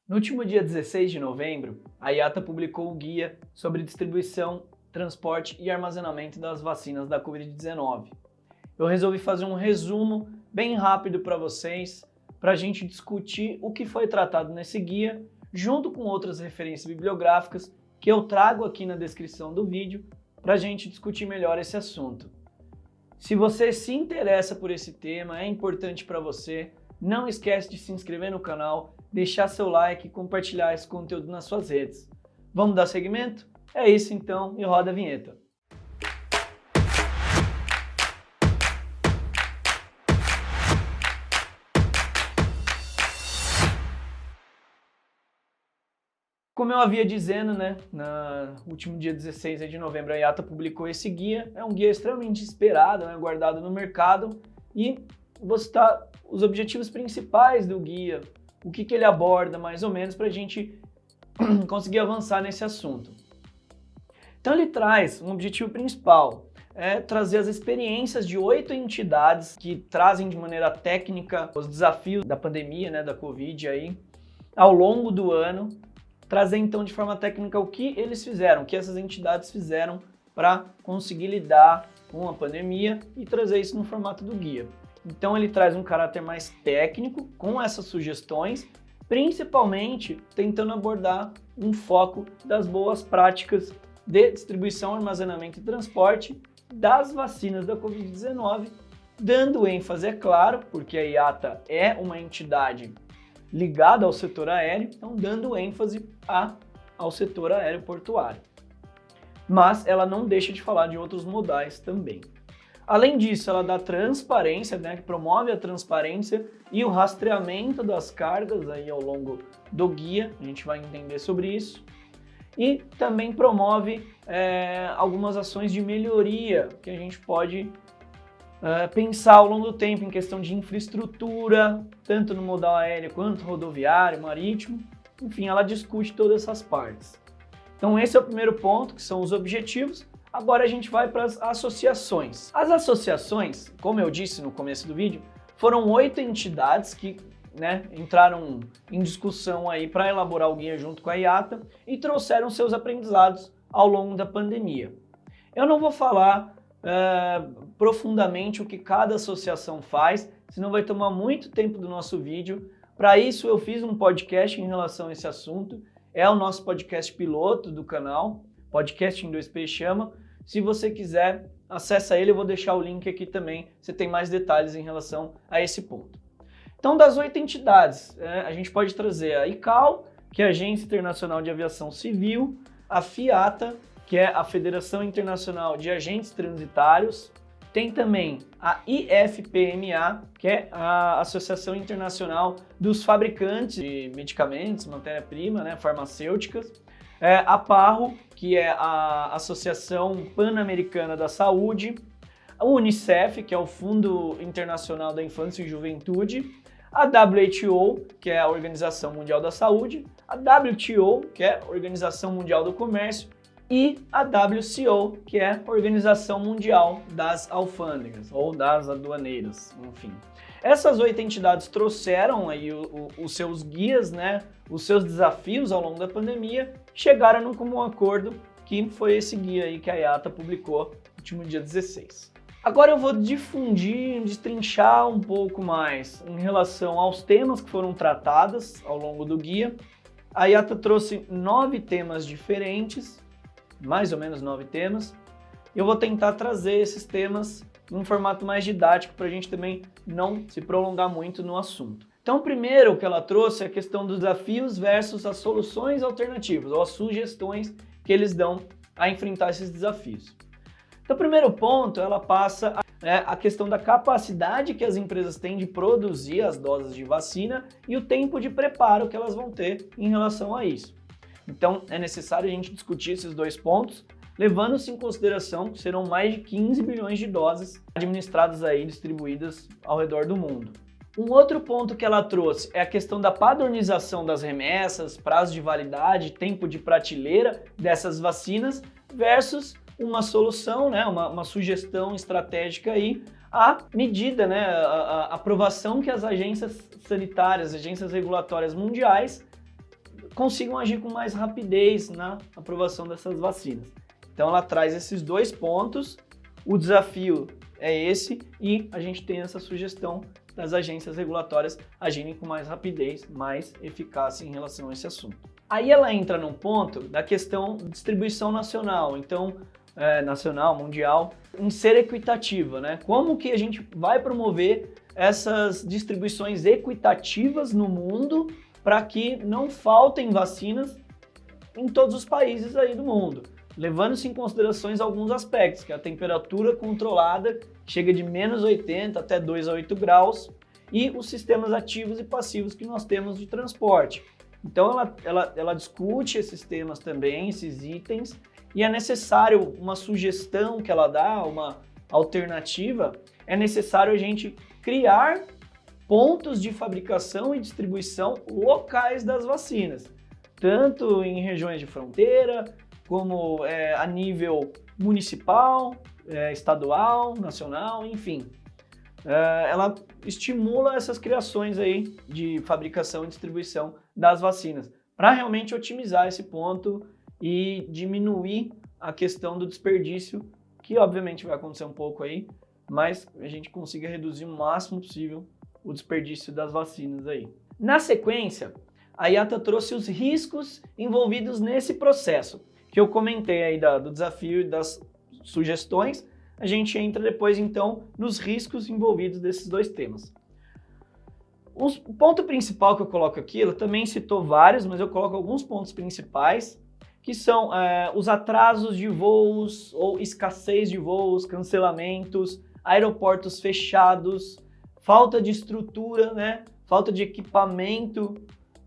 No último dia 16 de novembro, a IATA publicou o guia sobre distribuição, transporte e armazenamento das vacinas da Covid-19. Eu resolvi fazer um resumo bem rápido para vocês, para a gente discutir o que foi tratado nesse guia, junto com outras referências bibliográficas que eu trago aqui na descrição do vídeo, para a gente discutir melhor esse assunto. Se você se interessa por esse tema, é importante para você, não esquece de se inscrever no canal, deixar seu like e compartilhar esse conteúdo nas suas redes. Vamos dar seguimento? É isso então, e roda a vinheta. Como eu havia dizendo, no último dia 16 de novembro, a IATA publicou esse guia. É um guia extremamente esperado, guardado no mercado, e vou citar os objetivos principais do guia, o que ele aborda mais ou menos para a gente conseguir avançar nesse assunto. Então ele traz um objetivo principal, trazer as experiências de 8 entidades que trazem de maneira técnica os desafios da pandemia, da Covid aí, ao longo do ano, trazer então de forma técnica o que eles fizeram, o que essas entidades fizeram para conseguir lidar com a pandemia e trazer isso no formato do guia. Então ele traz um caráter mais técnico com essas sugestões, principalmente tentando abordar um foco das boas práticas de distribuição, armazenamento e transporte das vacinas da Covid-19, dando ênfase, é claro, porque a IATA é uma entidade ligada ao setor aéreo, então dando ênfase ao setor aeroportuário. Mas ela não deixa de falar de outros modais também. Além disso, ela dá transparência, que promove a transparência e o rastreamento das cargas aí ao longo do guia, a gente vai entender sobre isso. E também promove algumas ações de melhoria que a gente pode pensar ao longo do tempo em questão de infraestrutura, tanto no modal aéreo quanto rodoviário, marítimo. Enfim, ela discute todas essas partes. Então esse é o primeiro ponto, que são os objetivos. Agora a gente vai para as associações. As associações, como eu disse no começo do vídeo, foram 8 entidades que entraram em discussão aí para elaborar o guia junto com a IATA e trouxeram seus aprendizados ao longo da pandemia. Eu não vou falar profundamente o que cada associação faz, senão vai tomar muito tempo do nosso vídeo. Para isso eu fiz um podcast em relação a esse assunto, é o nosso podcast piloto do canal, Podcast em 2P chama. Se você quiser, acessa ele, eu vou deixar o link aqui também, você tem mais detalhes em relação a esse ponto. Então, das 8 entidades, a gente pode trazer a ICAO, que é a Agência Internacional de Aviação Civil, a FIATA, que é a Federação Internacional de Agentes Transitários, tem também a IFPMA, que é a Associação Internacional dos Fabricantes de Medicamentos, matéria-prima, farmacêuticas, a PAHO, que é a Associação Pan-Americana da Saúde, a UNICEF, que é o Fundo Internacional da Infância e Juventude, a WHO, que é a Organização Mundial da Saúde, a WTO, que é a Organização Mundial do Comércio, e a WCO, que é a Organização Mundial das Alfândegas, ou das aduaneiras, enfim. Essas 8 entidades trouxeram aí os seus guias, os seus desafios ao longo da pandemia, chegaram num comum acordo, que foi esse guia aí que a IATA publicou no último dia 16. Agora eu vou destrinchar um pouco mais em relação aos temas que foram tratados ao longo do guia. A IATA trouxe 9 temas diferentes, mais ou menos 9 temas. Eu vou tentar trazer esses temas em um formato mais didático para a gente também não se prolongar muito no assunto. Então, primeiro o que ela trouxe é a questão dos desafios versus as soluções alternativas, ou as sugestões que eles dão a enfrentar esses desafios. Então, o primeiro ponto, ela passa a questão da capacidade que as empresas têm de produzir as doses de vacina e o tempo de preparo que elas vão ter em relação a isso. Então, é necessário a gente discutir esses 2 pontos, levando-se em consideração que serão mais de 15 bilhões de doses administradas aí, distribuídas ao redor do mundo. Um outro ponto que ela trouxe é a questão da padronização das remessas, prazo de validade, tempo de prateleira dessas vacinas versus uma solução, uma sugestão estratégica aí, a medida, a aprovação que as agências sanitárias, agências regulatórias mundiais consigam agir com mais rapidez na aprovação dessas vacinas. Então ela traz esses 2 pontos, o desafio é esse e a gente tem essa sugestão das agências regulatórias agirem com mais rapidez, mais eficácia em relação a esse assunto. Aí ela entra num ponto da questão de distribuição nacional, então nacional, mundial, em ser equitativa, né? Como que a gente vai promover essas distribuições equitativas no mundo para que não faltem vacinas em todos os países aí do mundo, levando-se em considerações alguns aspectos, que é a temperatura controlada, que chega de -80 até 2 a 8 graus, e os sistemas ativos e passivos que nós temos de transporte. Então ela discute esses temas também, esses itens, e é necessário uma sugestão que ela dá, uma alternativa, é necessário a gente criar pontos de fabricação e distribuição locais das vacinas, tanto em regiões de fronteira, como a nível municipal, estadual, nacional, enfim. Ela estimula essas criações aí de fabricação e distribuição das vacinas, para realmente otimizar esse ponto e diminuir a questão do desperdício, que obviamente vai acontecer um pouco aí, mas a gente consiga reduzir o máximo possível o desperdício das vacinas aí. Na sequência, a IATA trouxe os riscos envolvidos nesse processo, que eu comentei aí do desafio e das sugestões. A gente entra depois então nos riscos envolvidos desses 2 temas. O ponto principal que eu coloco aqui, ela também citou vários, mas eu coloco alguns pontos principais, que são os atrasos de voos ou escassez de voos, cancelamentos, aeroportos fechados, falta de estrutura, né? Falta de equipamento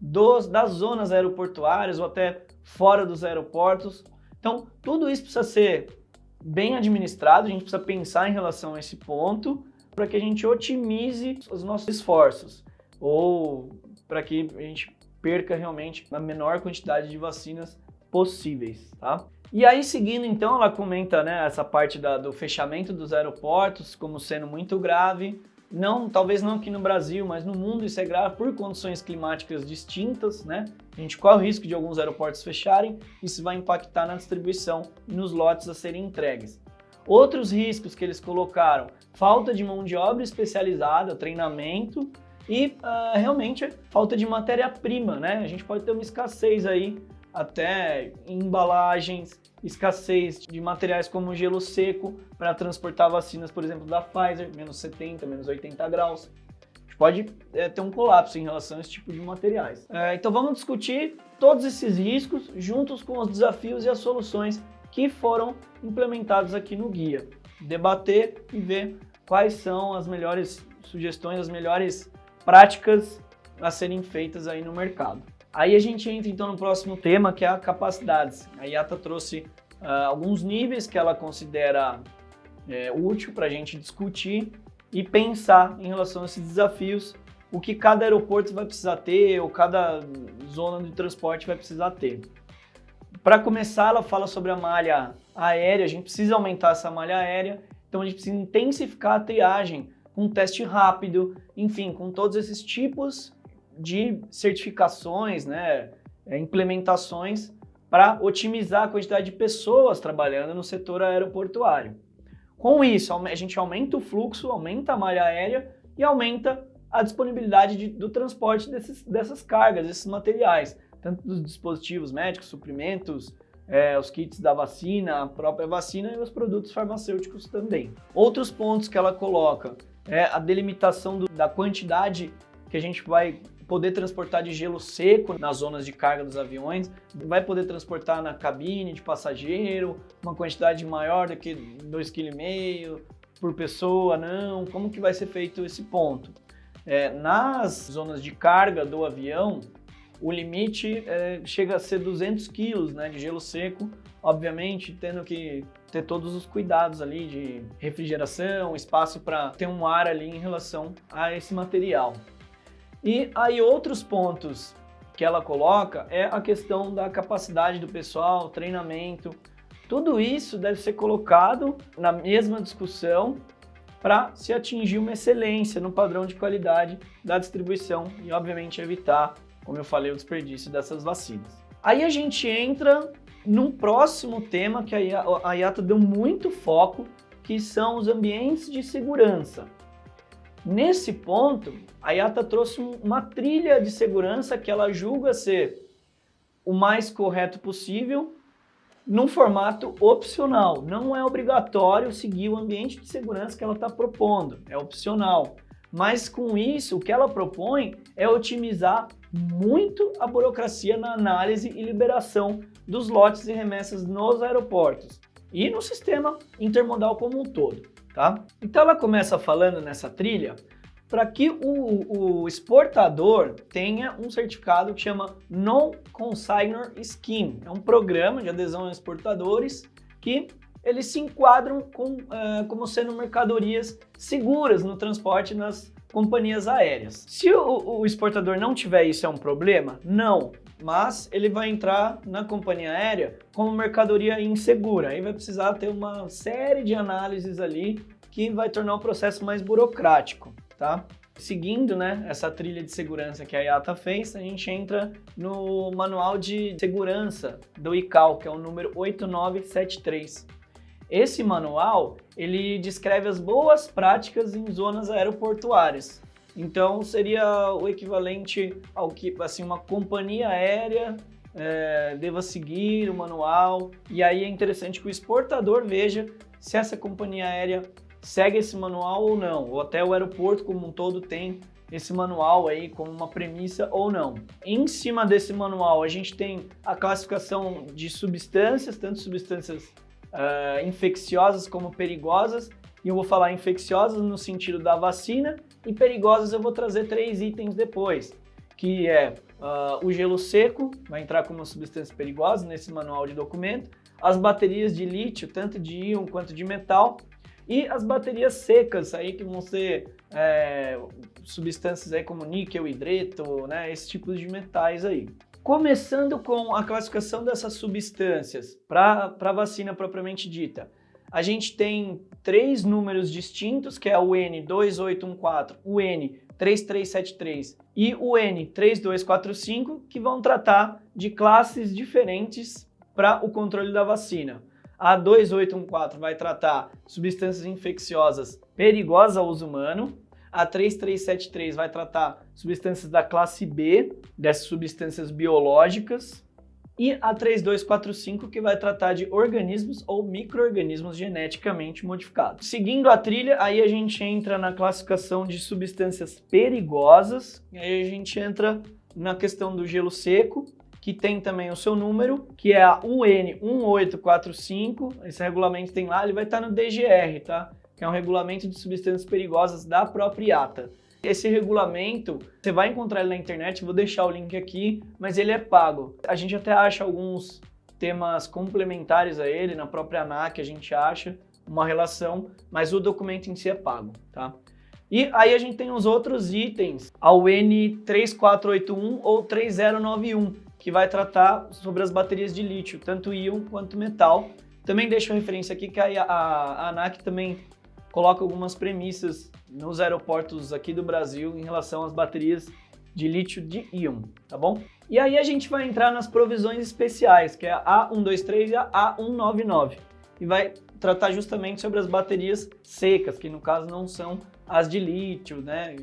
das zonas aeroportuárias ou até fora dos aeroportos. Então, tudo isso precisa ser bem administrado, a gente precisa pensar em relação a esse ponto para que a gente otimize os nossos esforços ou para que a gente perca realmente a menor quantidade de vacinas possíveis, tá? E aí, seguindo, então, ela comenta, né, essa parte do fechamento dos aeroportos como sendo muito grave. Não, talvez não aqui no Brasil, mas no mundo isso é grave por condições climáticas distintas, né? A gente corre o risco de alguns aeroportos fecharem, isso vai impactar na distribuição e nos lotes a serem entregues. Outros riscos que eles colocaram, falta de mão de obra especializada, treinamento e realmente falta de matéria-prima, né? A gente pode ter uma escassez aí até em embalagens, escassez de materiais como gelo seco para transportar vacinas, por exemplo, da Pfizer, -70, -80 graus. A gente pode ter um colapso em relação a esse tipo de materiais. Então vamos discutir todos esses riscos juntos com os desafios e as soluções que foram implementados aqui no guia. Debater e ver quais são as melhores sugestões, as melhores práticas a serem feitas aí no mercado. Aí a gente entra então no próximo tema, que é a capacidades. A IATA trouxe alguns níveis que ela considera útil para a gente discutir e pensar em relação a esses desafios, o que cada aeroporto vai precisar ter ou cada zona de transporte vai precisar ter. Para começar, ela fala sobre a malha aérea, a gente precisa aumentar essa malha aérea, então a gente precisa intensificar a triagem com teste rápido, enfim, com todos esses tipos de certificações, né, implementações para otimizar a quantidade de pessoas trabalhando no setor aeroportuário. Com isso, a gente aumenta o fluxo, aumenta a malha aérea e aumenta a disponibilidade do transporte dessas cargas, desses materiais, tanto dos dispositivos médicos, suprimentos, os kits da vacina, a própria vacina e os produtos farmacêuticos também. Outros pontos que ela coloca é a delimitação da quantidade que a gente vai poder transportar de gelo seco nas zonas de carga dos aviões, vai poder transportar na cabine de passageiro, uma quantidade maior do que 2,5 kg por pessoa, não, como que vai ser feito esse ponto? Nas zonas de carga do avião, o limite chega a ser 200 kg, né, de gelo seco, obviamente tendo que ter todos os cuidados ali de refrigeração, espaço para ter um ar ali em relação a esse material. E aí outros pontos que ela coloca é a questão da capacidade do pessoal, treinamento, tudo isso deve ser colocado na mesma discussão para se atingir uma excelência no padrão de qualidade da distribuição e obviamente evitar como eu falei, o desperdício dessas vacinas. Aí a gente entra num próximo tema que a IATA deu muito foco, que são os ambientes de segurança. Nesse ponto, a IATA trouxe uma trilha de segurança que ela julga ser o mais correto possível, num formato opcional. Não é obrigatório seguir o ambiente de segurança que ela está propondo, é opcional. Mas com isso, o que ela propõe é otimizar muito a burocracia na análise e liberação dos lotes e remessas nos aeroportos e no sistema intermodal como um todo, tá? Então ela começa falando nessa trilha para que o exportador tenha um certificado que chama Non-Consignor Scheme. É um programa de adesão a exportadores que eles se enquadram como sendo mercadorias seguras no transporte nas companhias aéreas. Se o exportador não tiver isso, é um problema? Não, mas ele vai entrar na companhia aérea como mercadoria insegura. Aí vai precisar ter uma série de análises ali que vai tornar o processo mais burocrático, tá? Seguindo, né, essa trilha de segurança que a IATA fez, a gente entra no manual de segurança do ICAO, que é o número 8973. Esse manual, ele descreve as boas práticas em zonas aeroportuárias. Então, seria o equivalente ao que, assim, uma companhia aérea deva seguir o manual. E aí é interessante que o exportador veja se essa companhia aérea segue esse manual ou não, ou até o aeroporto como um todo tem esse manual aí como uma premissa ou não. Em cima desse manual, a gente tem a classificação de substâncias, tanto substâncias infecciosas como perigosas, e eu vou falar infecciosas no sentido da vacina, e perigosas eu vou trazer 3 itens depois, que é o gelo seco, vai entrar como uma substância perigosa nesse manual de documento, as baterias de lítio, tanto de íon quanto de metal, e as baterias secas, aí que vão ser substâncias aí como níquel, hidreto, né, esse tipo de metais aí. Começando com a classificação dessas substâncias para a vacina propriamente dita, a gente tem 3 números distintos, que é o N2814, o N3373 e o N3245, que vão tratar de classes diferentes para o controle da vacina. A 2814 vai tratar substâncias infecciosas perigosas ao uso humano. A 3373 vai tratar substâncias da classe B, dessas substâncias biológicas. E a 3245 que vai tratar de organismos ou micro-organismos geneticamente modificados. Seguindo a trilha, aí a gente entra na classificação de substâncias perigosas. E aí a gente entra na questão do gelo seco, que tem também o seu número, que é a UN1845, esse regulamento tem lá, ele vai estar no DGR, tá? Que é um regulamento de substâncias perigosas da própria IATA. Esse regulamento, você vai encontrar ele na internet, vou deixar o link aqui, mas ele é pago. A gente até acha alguns temas complementares a ele, na própria ANAC a gente acha uma relação, mas o documento em si é pago, tá? E aí a gente tem os outros itens, a UN3481 ou 3091, que vai tratar sobre as baterias de lítio, tanto íon quanto metal. Também deixo a referência aqui que a ANAC também coloca algumas premissas nos aeroportos aqui do Brasil em relação às baterias de lítio de íon, tá bom? E aí a gente vai entrar nas provisões especiais, que é a A123 e a A199, e vai tratar justamente sobre as baterias secas, que no caso não são as de lítio, né?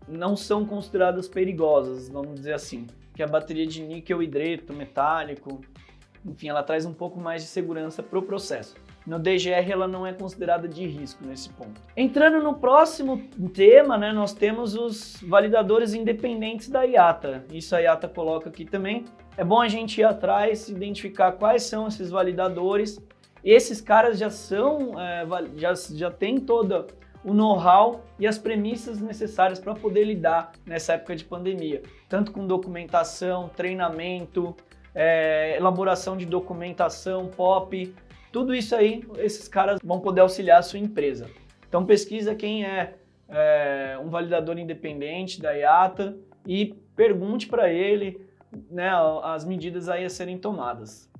Não são consideradas perigosas, vamos dizer assim, que é a bateria de níquel, hidreto, metálico, enfim, ela traz um pouco mais de segurança para o processo. No DGR ela não é considerada de risco nesse ponto. Entrando no próximo tema, né, nós temos os validadores independentes da IATA. Isso a IATA coloca aqui também. É bom a gente ir atrás, identificar quais são esses validadores. Esses caras já têm todo o know-how e as premissas necessárias para poder lidar nessa época de pandemia, tanto com documentação, treinamento, elaboração de documentação, POP, tudo isso aí, esses caras vão poder auxiliar a sua empresa. Então pesquisa quem é um validador independente da IATA e pergunte para ele, né, as medidas aí a serem tomadas.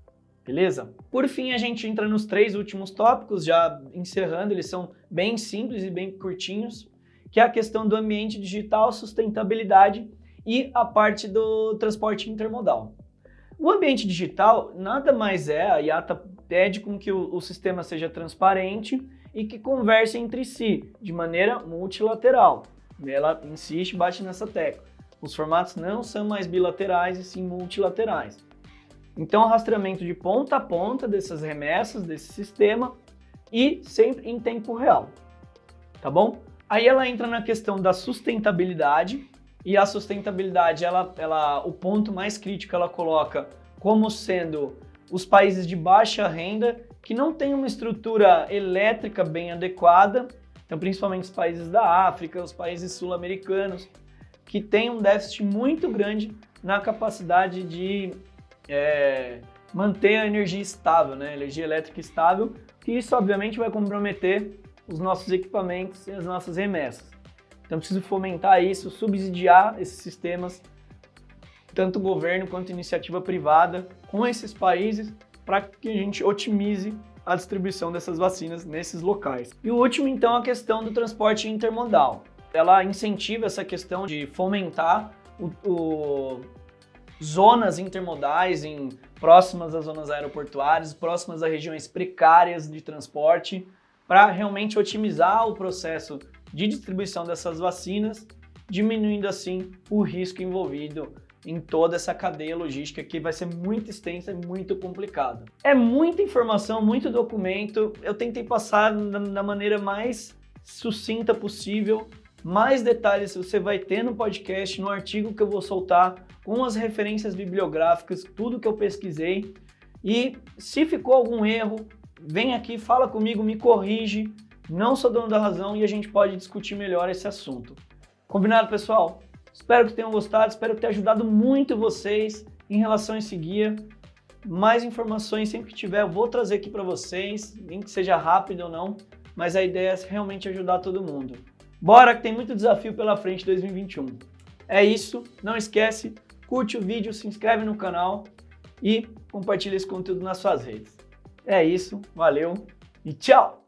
Beleza? Por fim, a gente entra nos 3 últimos tópicos, já encerrando, eles são bem simples e bem curtinhos, que é a questão do ambiente digital, sustentabilidade e a parte do transporte intermodal. O ambiente digital nada mais é, a IATA pede com que o sistema seja transparente e que converse entre si de maneira multilateral. Ela insiste, bate nessa tecla. Os formatos não são mais bilaterais e sim multilaterais. Então, rastreamento de ponta a ponta dessas remessas, desse sistema e sempre em tempo real, tá bom? Aí ela entra na questão da sustentabilidade e a sustentabilidade, o ponto mais crítico ela coloca como sendo os países de baixa renda que não têm uma estrutura elétrica bem adequada, então principalmente os países da África, os países sul-americanos, que têm um déficit muito grande na capacidade de manter a energia estável, né? Energia elétrica estável, que isso obviamente vai comprometer os nossos equipamentos e as nossas remessas. Então preciso fomentar isso, subsidiar esses sistemas, tanto o governo quanto a iniciativa privada, com esses países, para que a gente otimize a distribuição dessas vacinas nesses locais. E o último, então, a questão do transporte intermodal. Ela incentiva essa questão de fomentar zonas intermodais próximas às zonas aeroportuárias, próximas a regiões precárias de transporte, para realmente otimizar o processo de distribuição dessas vacinas, diminuindo assim o risco envolvido em toda essa cadeia logística que vai ser muito extensa e muito complicada. É muita informação, muito documento, eu tentei passar da maneira mais sucinta possível. Mais detalhes você vai ter no podcast, no artigo que eu vou soltar, com as referências bibliográficas, tudo que eu pesquisei. E se ficou algum erro, vem aqui, fala comigo, me corrige. Não sou dono da razão e a gente pode discutir melhor esse assunto. Combinado, pessoal? Espero que tenham gostado, espero ter ajudado muito vocês em relação a esse guia. Mais informações sempre que tiver eu vou trazer aqui para vocês, nem que seja rápido ou não, mas a ideia é realmente ajudar todo mundo. Bora que tem muito desafio pela frente em 2021. É isso, não esquece, curte o vídeo, se inscreve no canal e compartilha esse conteúdo nas suas redes. É isso, valeu e tchau!